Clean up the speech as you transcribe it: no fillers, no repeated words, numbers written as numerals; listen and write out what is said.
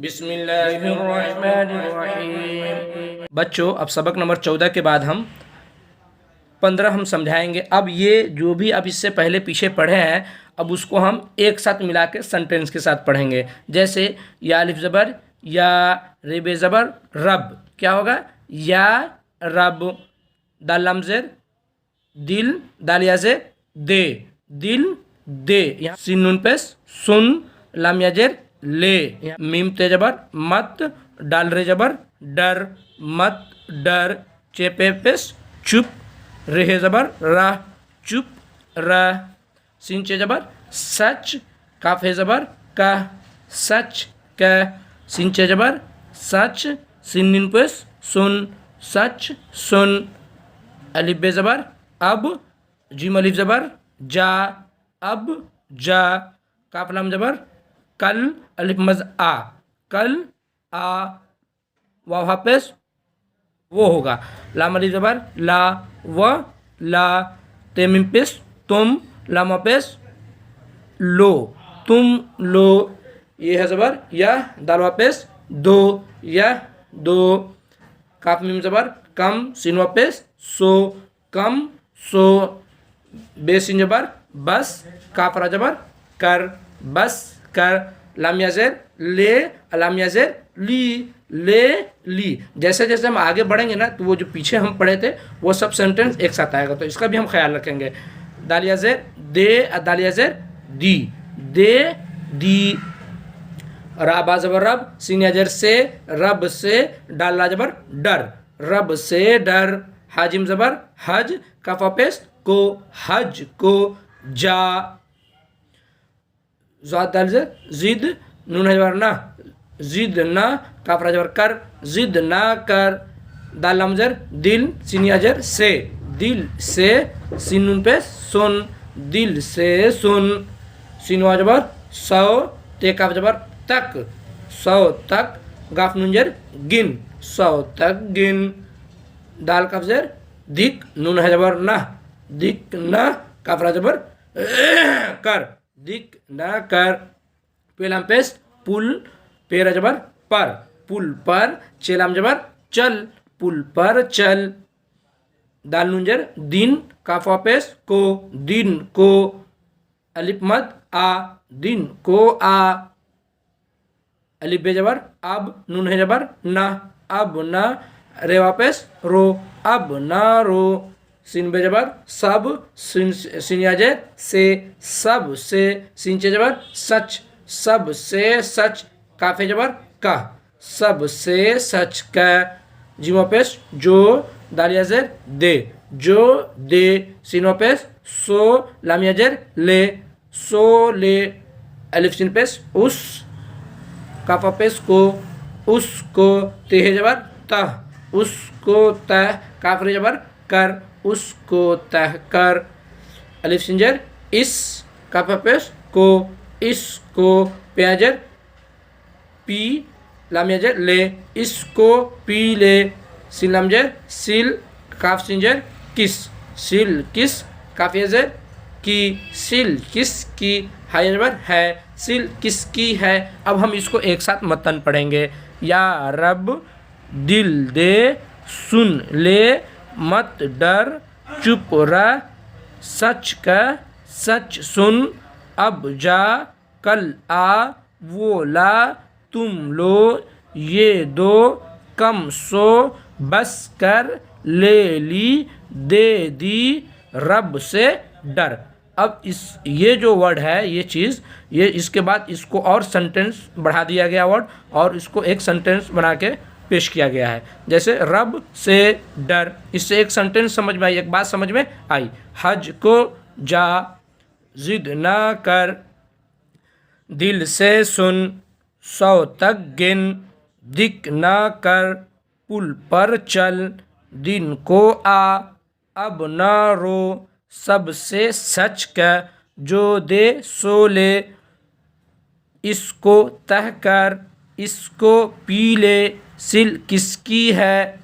बिस्मिल्लाहिर्रहमानिर्रहीम। बच्चों, अब सबक नंबर 14 के बाद हम 15 हम समझाएंगे। अब ये जो भी अब इससे पहले पीछे पढ़े हैं, अब उसको हम एक साथ मिला के सेंटेंस के साथ पढ़ेंगे। जैसे या अलिफ ज़बर या, रेबे ज़बर रब, क्या होगा? या रब। दाल लाम ज़ेर दिल, दाल या ज़ेर दे, दिल दे। यहाँ सीन नून पेश सुन, लाम या ज़ेर ले। मीम ते जबर मत, डाल रे जबर डर, मत डर। चे पे पेश चुप, रे जबर राह, चुप राह। सीन चे जबर सच, काफ है जबर का, सच का। सीन चे जबर सच, सीन नीन पेश सुन, सच सुन। अलिफ बे जबर अब, जीम अलिफ जबर जा, अब जा। काफ लाम जबर कल, अलिफ मज आ, कल आ। वाव हापेस वो होगा। लाम अलिफ जबर ला, व ला। ते मीम पेश तुम, लाम वापेस लो, तुम लो। ये है जबर या, दाल वापेस दो, या दो। काफ मीम जबर कम, सीन वापेस सो, कम सो। बेसिन जबर बस, काफ रा जबर कर, बस कर। लाम या ज़ेर ले, लाम या ज़ेर ली, ले ली। जैसे जैसे हम आगे बढ़ेंगे ना, तो वो जो पीछे हम पढ़े थे वो सब सेंटेंस एक साथ आएगा, तो इसका भी हम ख्याल रखेंगे। दाल या ज़ेर दे, दाल या ज़ेर दी, दे दी। राबा ज़बर रब, सीन या ज़ेर से, रब से। डाल ला ज़बर डर, रब से डर। हाजिम ज़बर हज, कफा पेश को, हज को। जा ज़ाद दाल ज़ेर जिद, नून है जबर ना, जिद ना। काफरा जबर कर, जिद ना कर। दाल लाम ज़ेर दिल, सीन या ज़ेर से, दिल से। सीन नून पे सुन, दिल से सुन। सीन वा जबर सौ, ते काफ जबर तक, सौ तक। गाफ नून ज़ेर गिन, सौ तक गिन। दाल काफ ज़ेर दिक, नून है जबर ना, दिक ना। काफरा जबर कर, दिक ना कर। पेलाम पेश पुल, पेरा जबर पर, पुल पर। चेलाम जबर चल, पुल पर चल। दाल नून ज़ेर दिन, काफा पेश को, दिन को। अलिफ मद आ, दिन को आ। अलिफ बे जबर अब, नून है जबर ना, अब ना। रे वापेस रो, अब ना रो। सीन बे जबर सब, सीन या ज़ेर से, सब से। सीन चे जबर सच, सब से सच। काफे जबर का, सब से सच का। जीवा पेश जो, दाल या ज़ेर दे, जो दे। सीन पेश सो, लाम या ज़ेर ले, सो ले। अलिफ सीन पेश उस, काफा पेश को, उसको। ते है जबर तह, उसको तह। काफरे जबर कर, उसको तह कर। अलिफ सिंजर इस, काफा पेश को, इसको। प्याजर पी, लाम याजर ले, इसको पी ले। सिल लाम जर सिल, काफ सिंजर किस, सिल किस। काफ याजर की, सिल किस की। हाय जबर है, सिल किसकी है। अब हम इसको एक साथ मतन पढ़ेंगे। या रब दिल दे, सुन ले, मत डर, चुप रह, सच का, सच सुन। अब जा, कल आ, वो ला, तुम लो, ये दो, कम सो, बस कर, ले ली, दे दी, रब से डर। अब इस ये जो वर्ड है, ये चीज़, ये इसके बाद इसको और सेंटेंस बढ़ा दिया गया वर्ड, और इसको एक सेंटेंस बना के पेश किया गया है। जैसे रब से डर, इससे एक सेंटेंस समझ में आई, एक बात समझ में आई। हज को जा, जिद ना कर, दिल से सुन, सौ तक गिन, दिक ना कर, पुल पर चल, दिन को आ, अब ना रो, सबसे सच का, जो दे सो ले, इसको तह कर, इसको पी ले, सिल किसकी है।